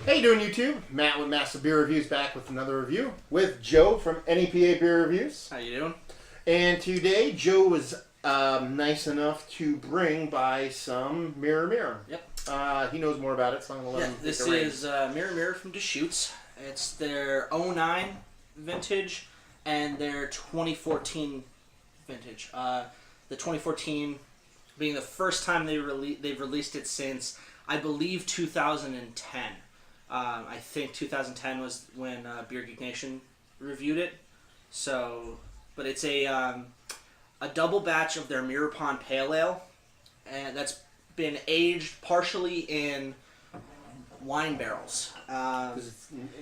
How you doing, YouTube? Matt with Massive Beer Reviews back with another review with Joe from NEPA Beer Reviews. How you doing? And today, Joe was nice enough to bring by some Mirror. Yep. He knows more about it, so I'm going to let him This take the reins. is Mirror from Deschutes. It's their 09 vintage and their 2014 vintage. The 2014 being the first time they've released it since, I believe, 2010. I think 2010 was when Beer Geek Nation reviewed it. So, but it's a double batch of their Mirror Pond Pale Ale, and that's been aged partially in wine barrels.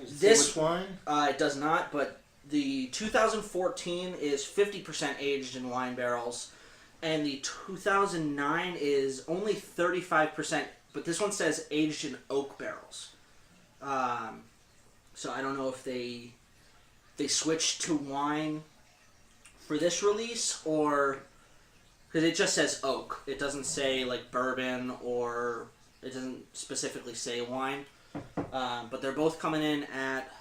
This wine? It does not, but the 2014 is 50% aged in wine barrels, and the 2009 is only 35%, but this one says aged in oak barrels. So I don't know if they switched to wine for this release, or because it just says oak. It doesn't say like bourbon, or it doesn't specifically say wine. But they're both coming in at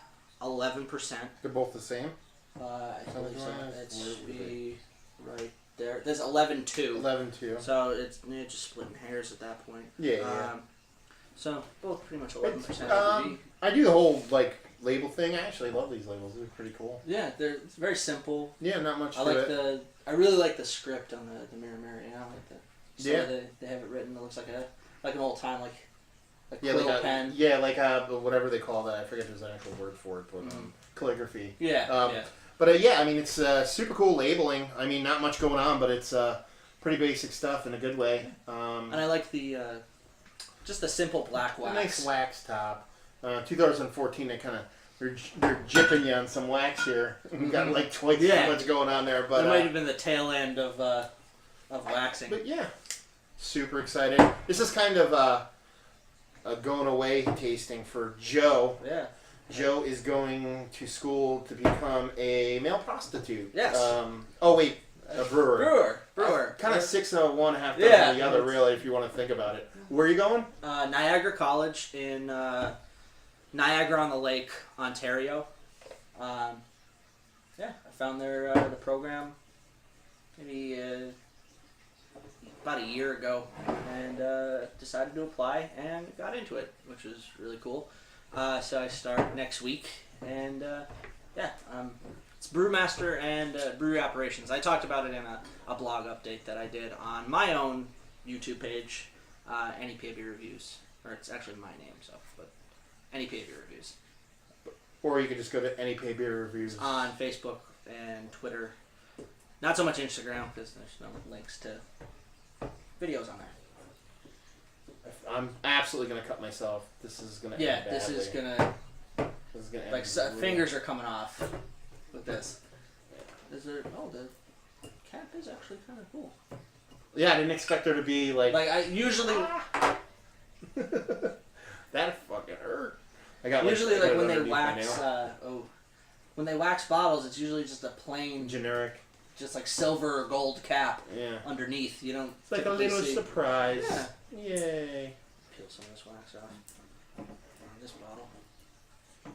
11%. They're both the same? I believe so. It should be right there. There's 11.2. 11.2. So it's just splitting hairs at that point. Yeah. So both pretty much 11% ABV. I do the whole label thing. I actually love these labels. They're pretty cool. Yeah, it's very simple. Yeah, not much I to like it. I really like the script on the Mirror. You know, like Yeah. they have it written. It looks like an old time Yeah, quill pen. Yeah, whatever they call that. I forget there's an actual word for it, but calligraphy. Yeah. But yeah, I mean, it's super cool labeling. I mean, not much going on, but it's pretty basic stuff in a good way. And I like the just the simple black wax. A nice wax top. 2014, they're jipping you on some wax here. We've got like twice as much going on there, but it might have been the tail end of waxing. But yeah, super excited. This is kind of a going away tasting for Joe. Yeah. Joe is going to school to become a male prostitute. Yes. A brewer. Brewer. Kind of 6 of one, half dozen of the other, really, if you want to think about it. Where are you going? Niagara College in Niagara-on-the-Lake, Ontario. I found the program maybe about a year ago, and decided to apply and got into it, which was really cool. So I start next week, and it's brewmaster and brewery operations. I talked about it in a blog update that I did on my own YouTube page, NEPA Beer Reviews, or it's actually my name, but NEPA Beer Reviews. Or you could just go to NEPA Beer Reviews on Facebook and Twitter. Not so much Instagram because there's no links to videos on there. I'm absolutely going to cut myself. This is going to end badly. This is going to like fingers are coming off with this. The cap is actually kind of cool. Yeah, I didn't expect there to be like I usually that fucking hurt. I got usually like when they wax when they wax bottles, it's usually just a plain generic, just like silver or gold cap. Yeah. Underneath, you don't. It's like a little surprise. Yeah. Yay. Peel some of this wax off on this bottle. I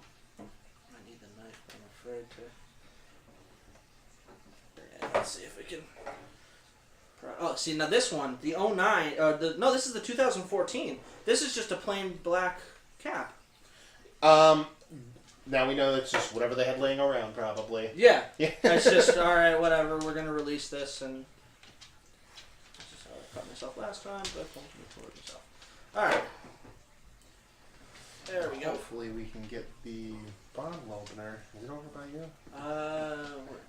need the knife, but I'm afraid to. Yeah, let's see if we can. Oh, see, now this one, the 09, no, this is the 2014. This is just a plain black cap. Now we know it's just whatever they had laying around, probably. Yeah. It's just, alright, whatever, we're going to release this, and this is how I cut myself last time, but don't record yourself. Alright. There we go. Hopefully we can get the bottle opener. Is it over by you?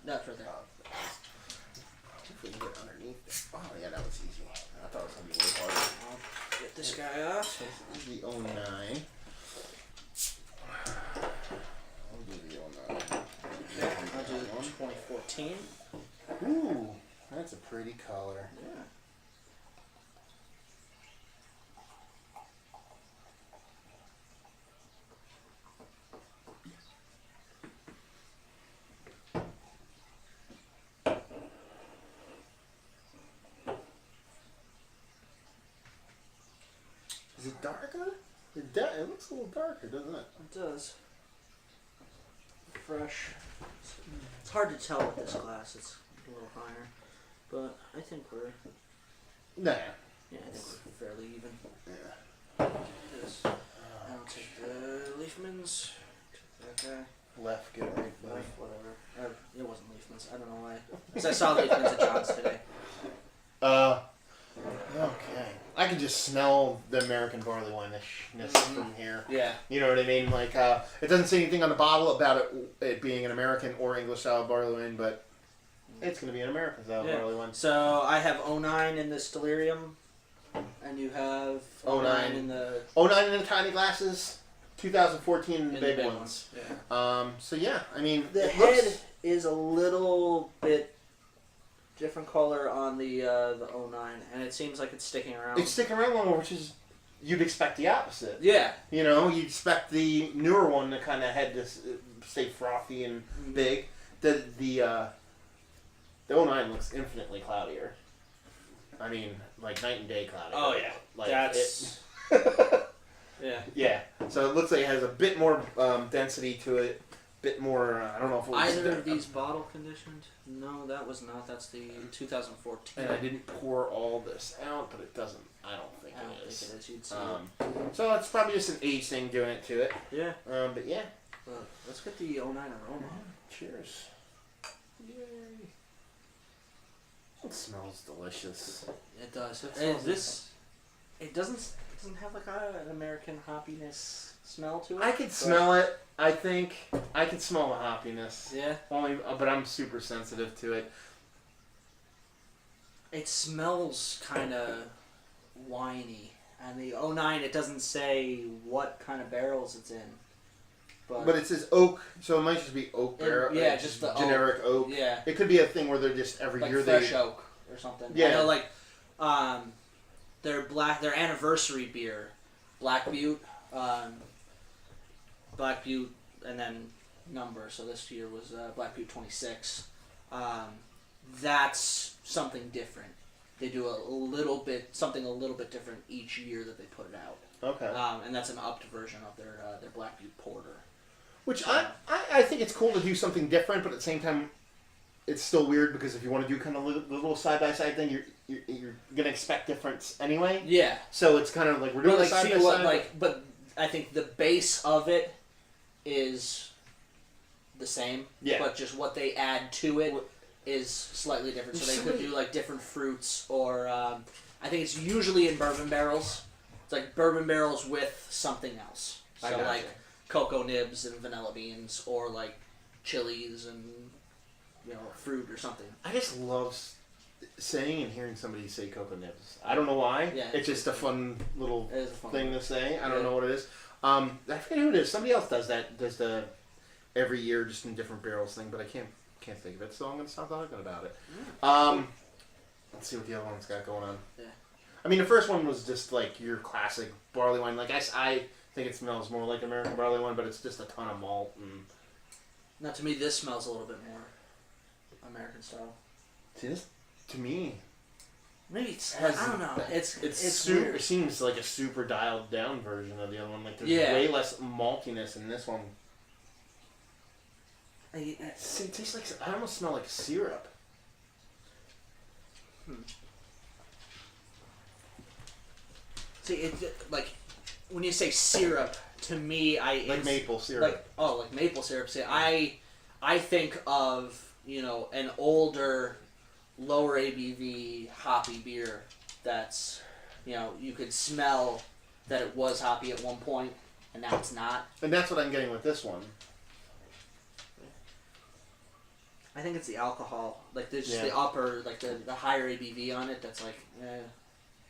That's right there. If we can get underneath it. Oh yeah, that was easy. I thought it was going to be way harder. I'll get this guy off. This is the 09. I'll do the 09. Okay, I'll do 2014. Ooh, that's a pretty color. Yeah. Is it darker? It looks a little darker, doesn't it? It does. Fresh. It's hard to tell with this glass. It's a little higher, but I think we're. Nah. Yeah, I think we're fairly even. Yeah. I'll take the Leafmans. Take that guy. Left, get it right, buddy. Whatever. It wasn't Leafmans. I don't know why. Because I saw Leafmans at John's today. Okay. I can just smell the American barley wine-ishness from here. Yeah. You know what I mean? Like, it doesn't say anything on the bottle about it being an American or English style barley wine, but it's going to be an American style barley wine. So I have 09 in this Delirium, and you have 09 in the... 09 in the tiny glasses, 2014 in the big ones. Yeah. So yeah, I mean... The head is a little bit... different color on the 09, and it seems like it's sticking around. It's sticking around longer, which is you'd expect the opposite. Yeah. You know, you'd expect the newer one to kind of head to stay frothy and big. The 09 looks infinitely cloudier. I mean, like night and day cloudier. Oh yeah, like that's yeah. Yeah. So it looks like it has a bit more density to it. Bit more. I don't know if it was either of these bottle conditioned. No, that was not. That's the 2014. And I didn't pour all this out, but it doesn't. I don't think it is. Think it is. You'd see so it's probably just an age thing doing it to it. Yeah. But yeah. Well, let's get the 09 aroma. Cheers. Yay. It smells delicious. It does. It doesn't have like an American hoppiness smell to it. I could smell it. I think I can smell the hoppiness. Yeah. But I'm super sensitive to it. It smells kind of winey, and the 09 it doesn't say what kind of barrels it's in. But it says oak, so it might just be oak barrel. Yeah, just the generic oak. Yeah. It could be a thing where they're just every like year fresh oak or something. Yeah. I know, like their anniversary beer, Black Butte, and then number. So this year was Black Butte 26. That's something different. They do something a little bit different each year that they put it out. Okay. And that's an upped version of their Black Butte Porter. Which I think it's cool to do something different, but at the same time, it's still weird because if you want to do kind of the little side by side thing, you're gonna expect difference anyway. Yeah. So it's kind of like we're doing side by side. But I think the base of it is the same. Yeah. But just what they add to it is slightly different. So they could do like different fruits, or I think it's usually in bourbon barrels. It's like bourbon barrels with something else. So like cocoa nibs and vanilla beans, or like chilies and fruit or something. I just love saying and hearing somebody say cocoa nibs. I don't know why. Yeah, it's just a fun little thing to say. I don't know what it is. I forget who it is. Somebody else does that. Does the every year just in different barrels thing, but I can't think of it. So I'm gonna stop talking about it. Let's see what the other one's got going on. Yeah. I mean, the first one was just like your classic barley wine. Like I think it smells more like American barley wine, but it's just a ton of malt and. Now, to me, this smells a little bit more American style. See, this to me. Maybe I don't know. It's super. weird. It seems like a super dialed down version of the other one. Like there's way less maltiness in this one. See, it tastes like I almost smell like syrup. See, like when you say syrup, to me, like maple syrup. Like maple syrup. See, I think of an older, lower ABV hoppy beer that's you could smell that it was hoppy at one point and now it's not. And that's what I'm getting with this one. I think it's the alcohol, like there's just the upper, like the higher ABV on it. That's like,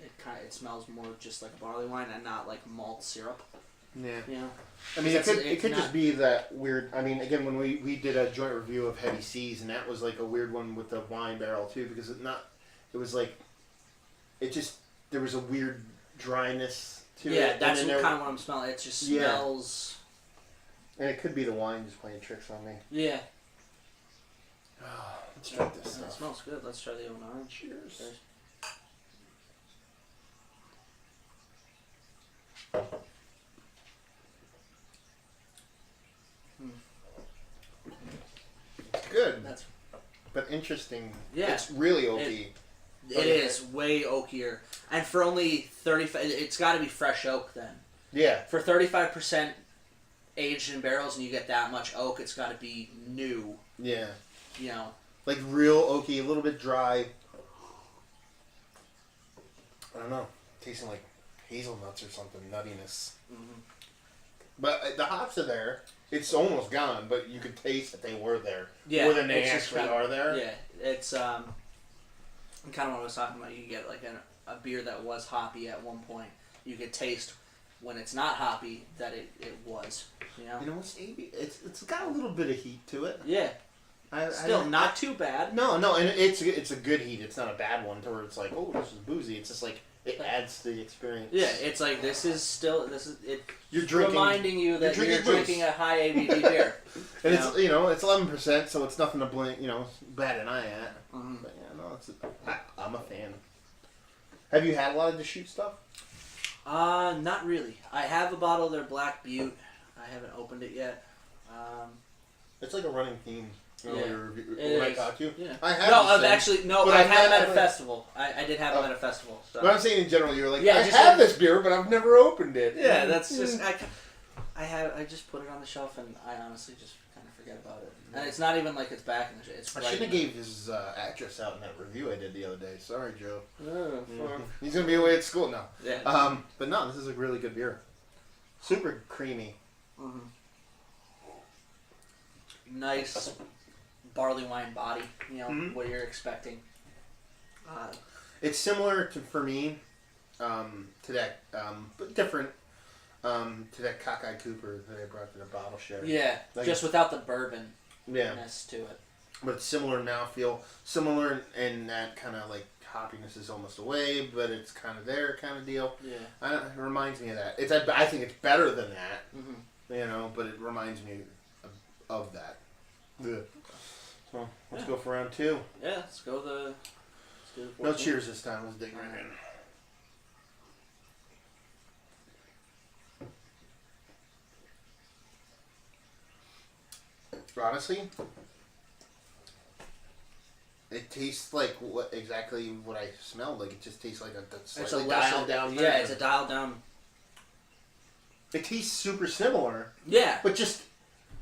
it smells more just like a barley wine and not like malt syrup. Yeah. Yeah. I mean, it could just be that weird. I mean, again, when we did a joint review of Heavy Seas, and that was like a weird one with the wine barrel too, because it was like, there was a weird dryness to it. Yeah, that's kind of what I'm smelling. It just smells. And it could be the wine just playing tricks on me. Yeah. Let's try this stuff. It smells good. Let's try the 09. Cheers. but interesting. Yeah. It's really oaky. It is way oakier. And for only 35, it's got to be fresh oak then. Yeah. For 35% aged in barrels and you get that much oak, it's got to be new. Yeah. You know. Like real oaky, a little bit dry. I don't know. Tasting like hazelnuts or something, nuttiness. Mm-hmm. But the hops are there. It's almost gone, but you could taste that they were there. Yeah. More than they actually are there. Yeah. It's, kind of what I was talking about. You could get like a beer that was hoppy at one point. You could taste when it's not hoppy that it was. You know, it's got a little bit of heat to it. Yeah. Still not too bad. No, and it's a good heat. It's not a bad one to where it's like, oh, this is boozy. It's just like it adds to the experience. Yeah, it's like you're drinking, reminding you that you're drinking a high ABV beer. And it's 11%, so it's nothing to blink. Bat an eye at. Mm-hmm. But yeah, I'm a fan. Have you had a lot of Deschutes stuff? Not really. I have a bottle of their Black Butte. I haven't opened it yet. It's like a running theme. Yeah, when I caught you. Yeah. I have. I've had them at a festival. I did have them at a festival. So. But I'm saying in general, you're like, I have this beer, but I've never opened it. Yeah, that's just I just put it on the shelf and I honestly just kind of forget about it. And it's not even like it's back in the it's. I should have gave his address out in that review I did the other day. Sorry, Joe. Yeah. He's gonna be away at school now. Yeah. But no, this is a really good beer. Super creamy. Mm-hmm. Nice barley wine body. What you're expecting. It's similar to for me, to that, but different. To that Cockeye Cooper that I brought to the bottle share. Yeah, like just without the bourbon. Yeah. To it. But it's similar mouthfeel, similar in that kind of like hoppiness is almost away, but it's kind of there kind of deal. Yeah. It reminds me of that. I think it's better than that, but it reminds me of that. Good. So let's go for round 2. Yeah, let's go the. No cheers this time. Let's dig right in. Honestly, it tastes like exactly what I smelled. Like it just tastes like it's a dialed down. Yeah, it's a dialed down. It tastes super similar. Yeah, but just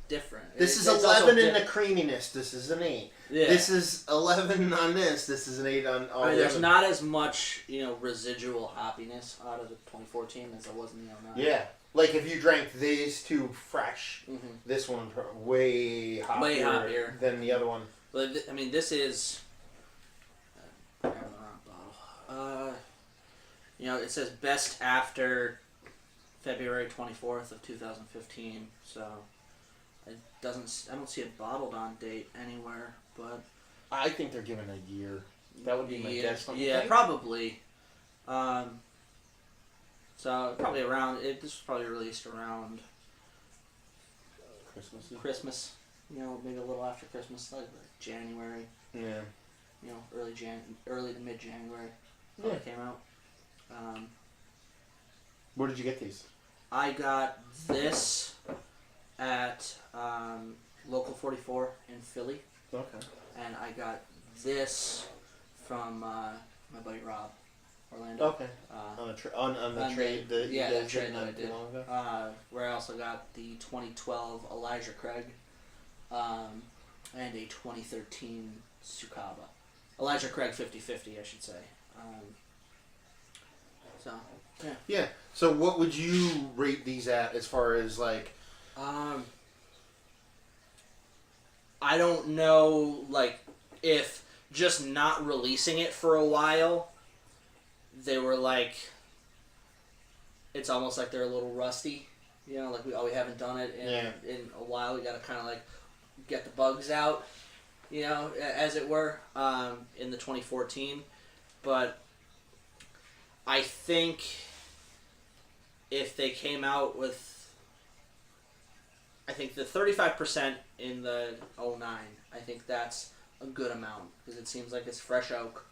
different. This is 11 in the creaminess. This is an 8. Yeah. This is 11 on this. This is an 8 on all. There's not as much residual hoppiness out of the 2014 as there was in the 09. Yeah. Like if you drank these two fresh, this one way hoppier than the other one. But I mean, this is. I have the wrong bottle. It says best after February 24th of 2015. So it doesn't. I don't see a bottled on date anywhere, but I think they're giving a year. That would be my guess. Yeah, probably. So probably around this was probably released around Christmas. Maybe a little after Christmas, like January. Yeah. Early to mid January. Yeah. It came out. Where did you get these? I got this at Local 44 in Philly. Okay. And I got this from my buddy Rob. Orlando. Okay. On the trade that I did. Where I also got the 2012 Elijah Craig, and a 2013 Sukaba. Elijah Craig 50/50, I should say. So yeah. Yeah. So what would you rate these at as far as like? I don't know, like if just not releasing it for a while. They were like, it's almost like they're a little rusty, like we haven't done it in a while. We got to kind of like get the bugs out, as it were, in the 2014. But I think if they came out with, I think the 35% in the 09, I think that's a good amount because it seems like it's fresh oak.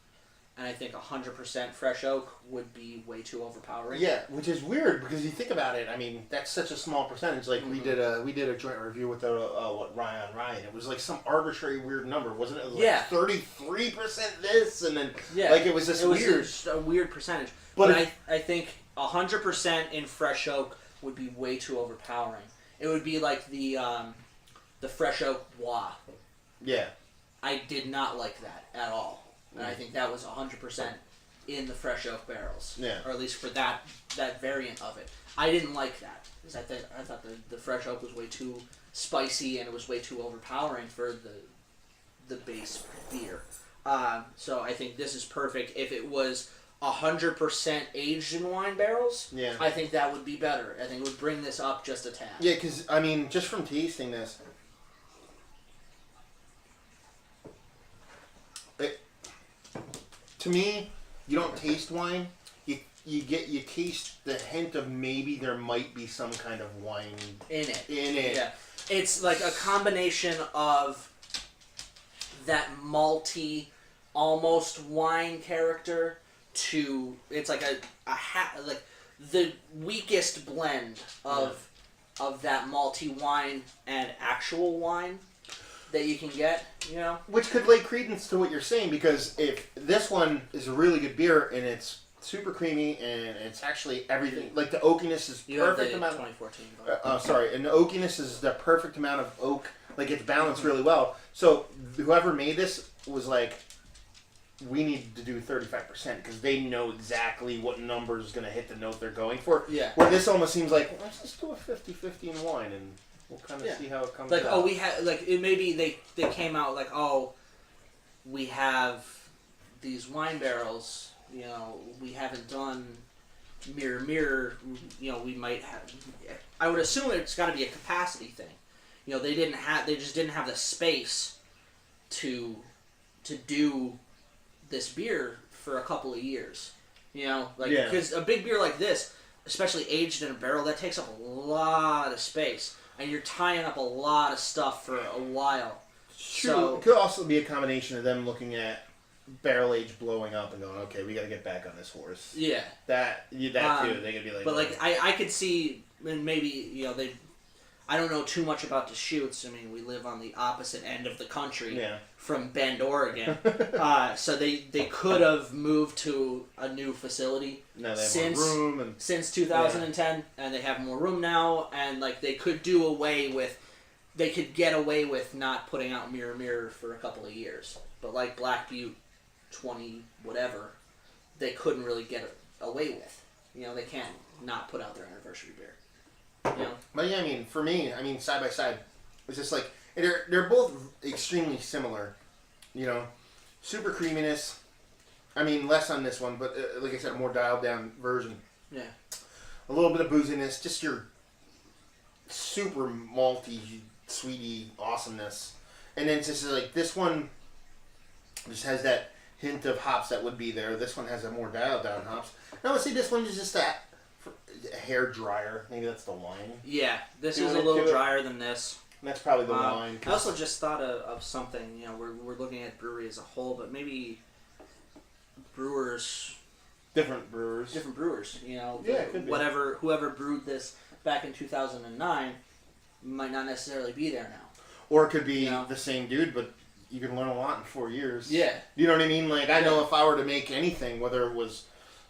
and I think 100% fresh oak would be way too overpowering. Yeah, which is weird because you think about it. I mean, that's such a small percentage. Like we did a joint review with Ryan. It was like some arbitrary weird number, wasn't it? It was like 33% this, and then like it was this weird. Just a weird percentage. But I think 100% in fresh oak would be way too overpowering. It would be like the fresh oak bois. Yeah. I did not like that at all. And I think that was 100% in the fresh oak barrels. Yeah. Or at least for that variant of it. I didn't like that. Because I thought the fresh oak was way too spicy and it was way too overpowering for the base beer. So I think this is perfect. If it was 100% aged in wine barrels, I think that would be better. I think it would bring this up just a tad. Yeah, because, I mean, just from tasting this, to me, you don't taste wine. You taste the hint of maybe there might be some kind of wine in it. Yeah, it's like a combination of that malty, almost wine character to it's like like the weakest blend of that malty wine and actual wine that you can get, you know? Which could lay credence to what you're saying, because if this one is a really good beer and it's super creamy and it's actually everything, like the oakiness is perfect amount. 2014. Sorry, and the oakiness is the perfect amount of oak, like it's balanced really well. So whoever made this was like, we need to do 35% because they know exactly what number is going to hit the note they're going for. Yeah. Where this almost seems like, let's just do a 50-50 in wine and we'll kind of see how it comes out. Like, we had, like, it maybe they came out like, we have these wine barrels, you know, we haven't done mirror, you know, we might have, I would assume it's got to be a capacity thing. You know, they just didn't have the space to do this beer for a couple of years. You know, like, because a big beer like this, especially aged in a barrel, that takes up a lot of space. And you're tying up a lot of stuff for a while. True. So, it could also be a combination of them looking at barrel age blowing up and going, okay, we got to get back on this horse. Yeah. That too. They could be like. But like, I could see, and maybe, you know, I don't know too much about Deschutes. I mean, we live on the opposite end of the country from Bend, Oregon. So they could have moved to a new facility since more room since 2010, and they have more room now. And like they could get away with not putting out Mirror for a couple of years. But like Black Butte 20 whatever, they couldn't really get away with. You know, they can't not put out their anniversary beer. You know? But yeah, I mean, for me, side by side, it's just like they're both extremely similar. You know, super creaminess. I mean, less on this one, but like I said, a more dialed down version. Yeah. A little bit of booziness, just your super malty, sweety awesomeness, and then it's just like this one just has that hint of hops that would be there. This one has a more dialed down hops. And I would say this one is just a hair drier. Maybe that's the wine. Yeah, this is a little drier than this. And that's probably the wine. I also just thought of something. You know, we're looking at brewery as a whole, but maybe different brewers. You know, could be. Whoever brewed this back in 2009 might not necessarily be there now. Or it could be the same dude, but you can learn a lot in 4 years. Yeah. You know what I mean? Like, I know if I were to make anything, whether it was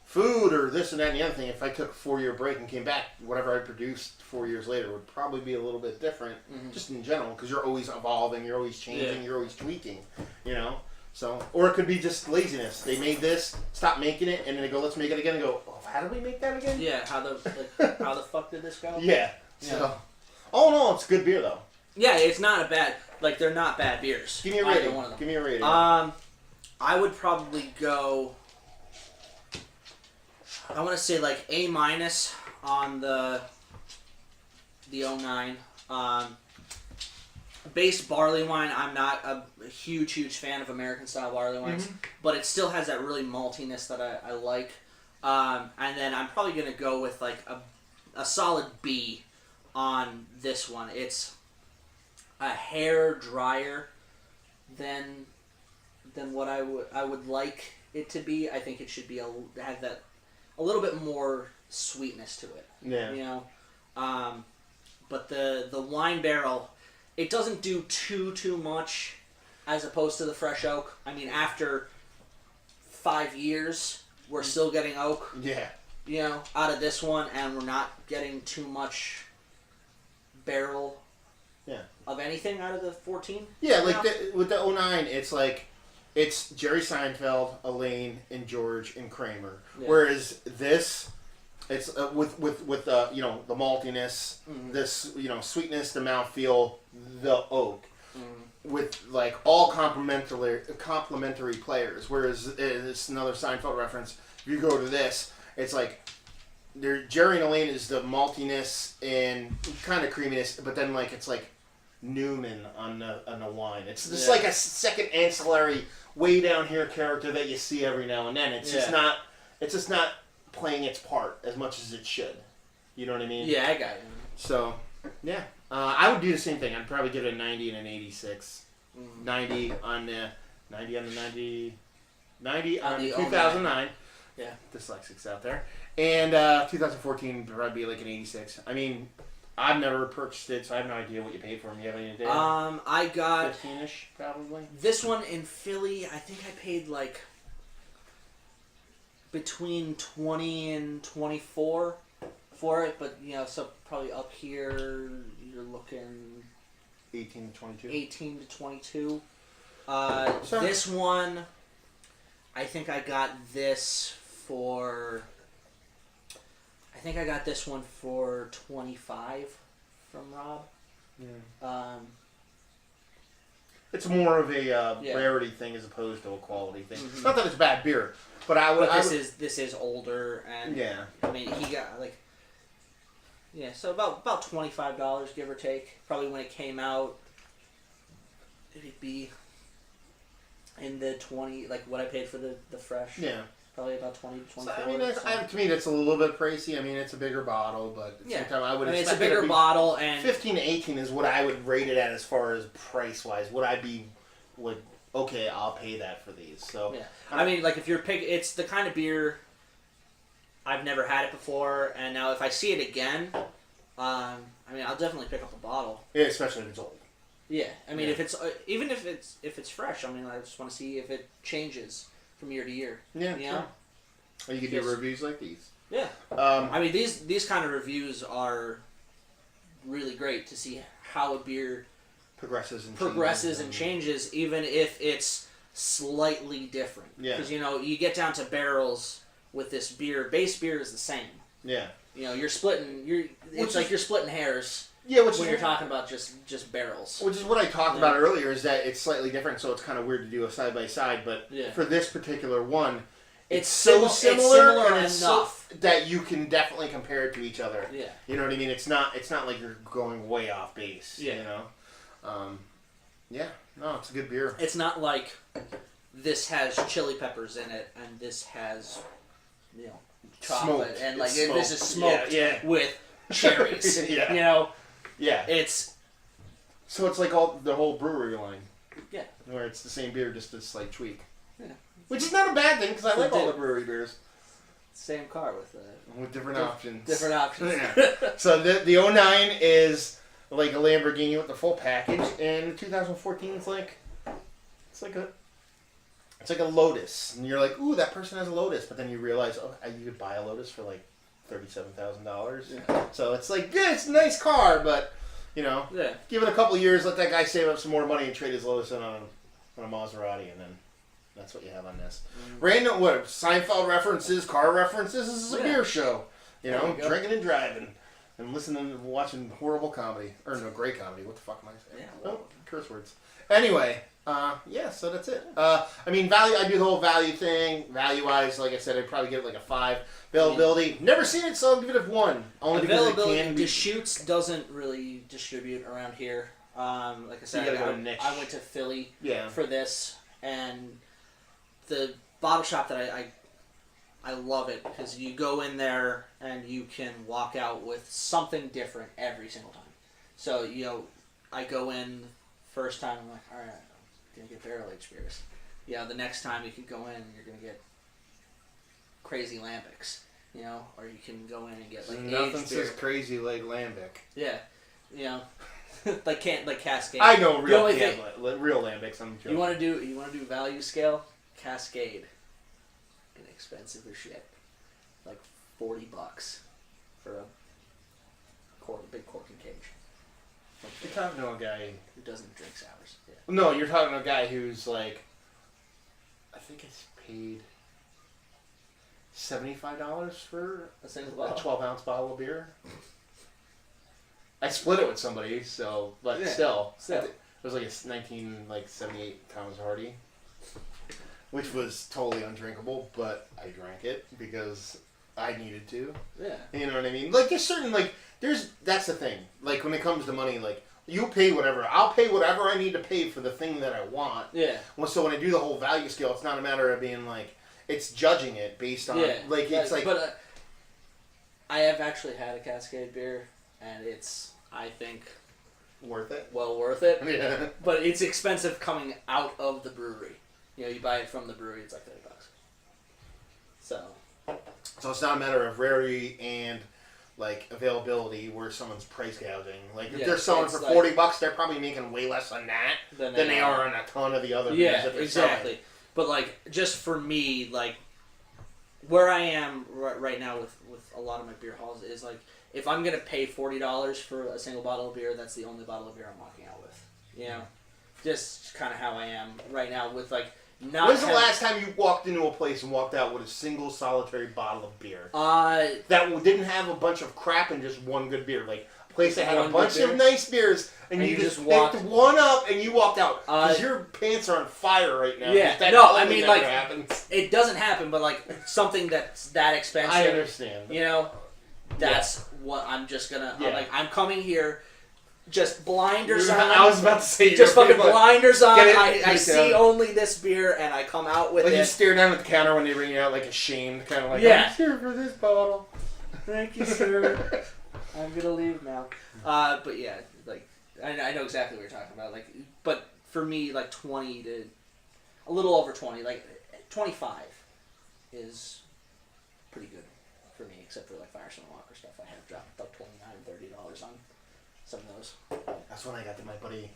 food or this and that and the other thing, if I took a 4-year break and came back, whatever I produced 4 years later would probably be a little bit different, just in general, because you're always evolving, you're always changing, you're always tweaking, you know? So, or it could be just laziness. They made this, stop making it, and then they go, let's make it again, and go, oh, how did we make that again? Yeah, how the fuck did this go? Yeah. So, all in all, it's good beer, though. Yeah, it's not a bad, like, they're not bad beers. Give me a rating. One of them. Give me a rating. I would probably go, I want to say like A- on the 09. Base barley wine, I'm not a huge fan of American style barley wines, but it still has that really maltiness that I like. And then I'm probably going to go with like a solid B on this one. It's a hair drier than what I would like it to be. I think it should be have that a little bit more sweetness to it. Yeah. You know, but the wine barrel, it doesn't do too much, as opposed to the fresh oak. I mean, after 5 years, we're still getting oak. Yeah. You know, out of this one, and we're not getting too much barrel. Yeah. Of anything out of the 14. Yeah, like with the 09, it's like it's Jerry Seinfeld, Elaine, and George and Kramer. Yeah. Whereas this, it's with you know, the maltiness, this, you know, sweetness, the mouthfeel, the oak, with like all complementary players. Whereas it's another Seinfeld reference. If you go to this, it's like Jerry and Elaine is the maltiness and kind of creaminess, but then like it's like Newman on the wine. It's just like a second ancillary way down here character that you see every now and then. It's just not playing its part as much as it should. You know what I mean? Yeah, I got you. So, yeah. I would do the same thing. I'd probably give it a 90 and an 86. 90 on the 90 on the 90 on the 2009. Yeah. Dyslexics out there. And 2014 would probably be like an 86. I mean, I've never purchased it, so I have no idea what you paid for them. You have any idea? I got 15-ish, probably. This one in Philly, I think I paid like between 20 and 24 for it, but you know, so probably up here you're looking 18 to 22. 18 to 22. This one, I think I got this for. I think I got this one for 25 from Rob. Yeah. It's more of a rarity thing as opposed to a quality thing. Not that it's bad beer, but this is older, and I mean he got like so about $25 give or take. Probably when it came out, it'd be in the 20, like what I paid for the fresh. Yeah. Probably about 20 to 24. So, I mean, to me, that's a little bit pricey. I mean, it's a bigger bottle, but at the same time, I would it's a bigger bottle, and 15 to 18 is what I would rate it at as far as price-wise. Okay, I'll pay that for these. So, I mean, like if you're it's the kind of beer I've never had it before, and now if I see it again, I mean, I'll definitely pick up a bottle. Yeah, especially if it's old. Yeah, I mean, if it's even if it's fresh, I mean, I just want to see if it changes from year to year. Yeah, you know? Or you could do reviews like these. Yeah. I mean, these kind of reviews are really great to see how a beer progresses and changes, even if it's slightly different. Yeah. Because, you know, you get down to barrels with this beer. Base beer is the same. Yeah. You know, you're splitting hairs. Yeah, when you're talking about just barrels. Which is what I talked about earlier, is that it's slightly different, so it's kind of weird to do a side-by-side, but for this particular one, it's so similar and enough that you can definitely compare it to each other. Yeah. You know what I mean? It's not like you're going way off base, you know? No, it's a good beer. It's not like this has chili peppers in it, and this has, you know, chocolate, and like this is smoked with cherries, you know? Yeah. It's like the whole brewery line. Yeah. Where it's the same beer, just a slight tweak. Yeah. Which is not a bad thing, because I like all the brewery beers. Same car with different options. Different options. Yeah. So the 09 is like a Lamborghini with the full package, and 2014 is like a Lotus, and you're like, ooh, that person has a Lotus, but then you realize, you could buy a Lotus for like $37,000. Yeah. So it's like, it's a nice car, but you know, give it a couple of years, let that guy save up some more money and trade his Lotus in on a Maserati, and then that's what you have on this. Random Seinfeld references, car references. This is a beer show, you know, drinking and driving, and listening and watching horrible comedy great comedy. What the fuck am I saying? Yeah, curse words. Anyway. So that's it. I mean, value, I do the whole value thing. Value-wise, like I said, I'd probably give it like a 5. Availability, never seen it, so I'll give it a 1. Only because it can be. Deschutes doesn't really distribute around here. Like I said, I went to Philly for this, and the bottle shop that I love it, because you go in there and you can walk out with something different every single time. So, you know, I go in first time, I'm like, all right, gonna get barrel aged beers. the next time you can go in and you're gonna get crazy lambics, or you can go in and get like nothing aged beer. says crazy like lambic. Yeah, like Cascade. I know real lambics. I'm joking. You want to do value scale? Cascade, inexpensive as shit, like $40 for a big corking cage. You're talking to a guy who doesn't drink sours. Yeah. No, you're talking to a guy who's like, I think it's paid $75 for a 12-ounce bottle of beer. I split it with somebody, still. It was like a 1978 Thomas Hardy, which was totally undrinkable, but I drank it because I needed to. Yeah. You know what I mean? Like, there's certain, that's the thing. Like, when it comes to money, you pay whatever. I'll pay whatever I need to pay for the thing that I want. Yeah. Well, so when I do the whole value scale, it's not a matter of being it's judging it based on, But I have actually had a Cascade beer, and it's, I think... Worth it? Well worth it. Yeah. But it's expensive coming out of the brewery. You buy it from the brewery, it's like $30. So it's not a matter of rarity and availability where someone's price gouging. If they're selling for $40, they're probably making way less on that than they are on a ton of the other beers that they're exactly. selling. But just for me, where I am right now with a lot of my beer halls is if I'm gonna pay $40 for a single bottle of beer, that's the only bottle of beer I'm walking out with. Just kind of how I am right now with When's the last time you walked into a place and walked out with a single solitary bottle of beer? That didn't have a bunch of crap and just one good beer. A place that had a bunch of nice beers and you just picked one up and you walked out. Because your pants are on fire right now. Yeah. Happens. It doesn't happen, but something that's that expensive. I understand. That's what I'm just gonna... Yeah. I'm coming here... Just blinders on. I was about to say, just fucking blinders on. I see only this beer, and I come out with it. You stare down at the counter when they ring you out, ashamed, kind of I'm here for this bottle. Thank you, sir. I'm gonna leave now. But yeah, I know exactly what you're talking about. But for me, 20 to a little over 20, 25 is pretty good for me, except for Fairest and Walker stuff. I have dropped about $29, $30 on. Some of those. That's when I got to my buddy,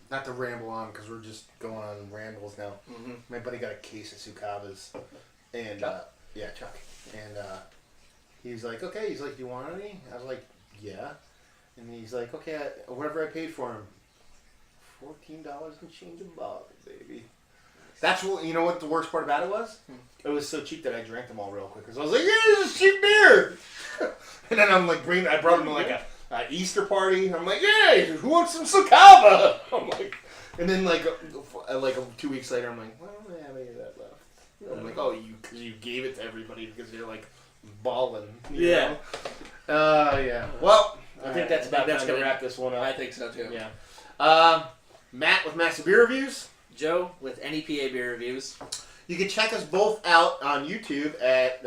not to ramble on because we're just going on rambles now. Mm-hmm. My buddy got a case of Sukabas, and Chuck. And he's like, okay. He's like, do you want any? I was like, yeah. And he's like, okay, whatever I paid for him, $14 and change a bottle, baby. That's what you know. What the worst part about it was? It was so cheap that I drank them all real quick because I was like, yeah, this is cheap beer. And then I'm I brought him to a Easter party. I'm like, yay! Who wants some Sukaba? I'm like, and then 2 weeks later, I'm like, well, I don't have any of that left. I'm like, oh, because you gave it to everybody because you're balling. You know? Yeah. Well, I think that's about time to wrap this one up. I think so too. Yeah. Matt with Massive Beer Reviews. Joe with NEPA Beer Reviews. You can check us both out on YouTube at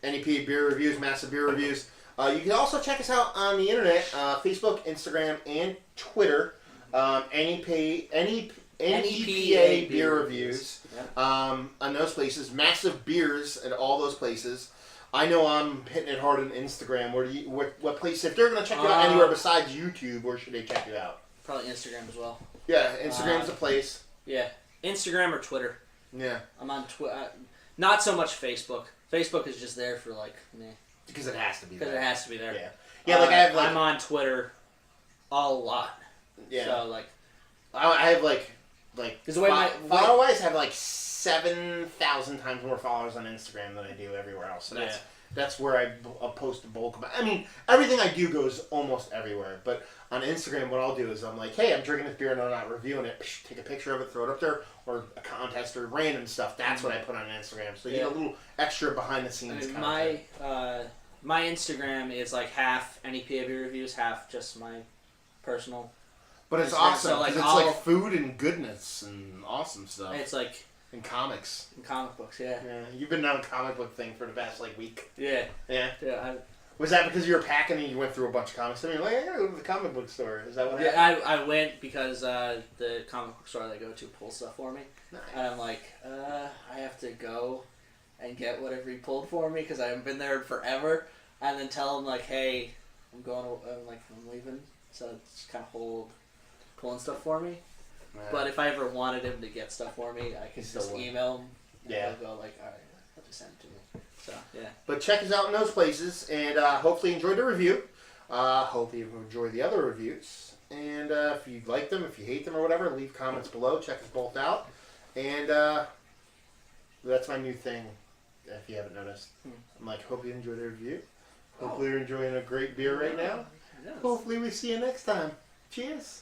NEPA Beer Reviews, Massive Beer Reviews. You can also check us out on the internet, Facebook, Instagram, and Twitter. NEPA Beer Reviews. On those places. Massive Beers at all those places. I know I'm hitting it hard on Instagram. What place? If they're going to check you out anywhere besides YouTube, where should they check you out? Probably Instagram as well. Yeah, Instagram's the place. Yeah, Instagram or Twitter. Yeah. I'm on Twitter. Not so much Facebook. Facebook is just there for meh. Because it has to be there. Because it has to be there. Yeah. Yeah, I'm on Twitter a lot. Yeah. So, I have, because the way follow-wise, I have, 7,000 times more followers on Instagram than I do everywhere else. So that's where I post the bulk of everything I do goes almost everywhere. But on Instagram, what I'll do is I'm like, hey, I'm drinking this beer and I'm not reviewing it. Take a picture of it, throw it up there, or a contest or random stuff. That's what I put on Instagram. So you get a little extra behind-the-scenes content. My Instagram is half NEPA Beer Reviews, half just my personal. But it's Instagram. Awesome because it's food and goodness and awesome stuff. It's in comics. In comic books, yeah. Yeah, you've been on a comic book thing for the past week. Yeah. Yeah. Yeah. Was that because you were packing and you went through a bunch of comics? I mean, like, I gotta go to the comic book store. Is that what happened? Yeah, I went because the comic book store that I go to pulls stuff for me. Nice. And I'm like, I have to go and get whatever he pulled for me because I haven't been there forever. And then tell him, like, hey, I'm leaving. So just kind of pulling stuff for me. Man. But if I ever wanted him to get stuff for me, I can just email him. Yeah. And he'll go, like, all right, I'll just send it to me. So, yeah. But check us out in those places, and hopefully you enjoyed the review. Hope you enjoyed the other reviews. And if you like them, if you hate them or whatever, leave comments below. Check us both out. And that's my new thing, if you haven't noticed. I'm like, hope you enjoyed the review. Hopefully you're enjoying a great beer right now. Yes. Hopefully we see you next time. Cheers.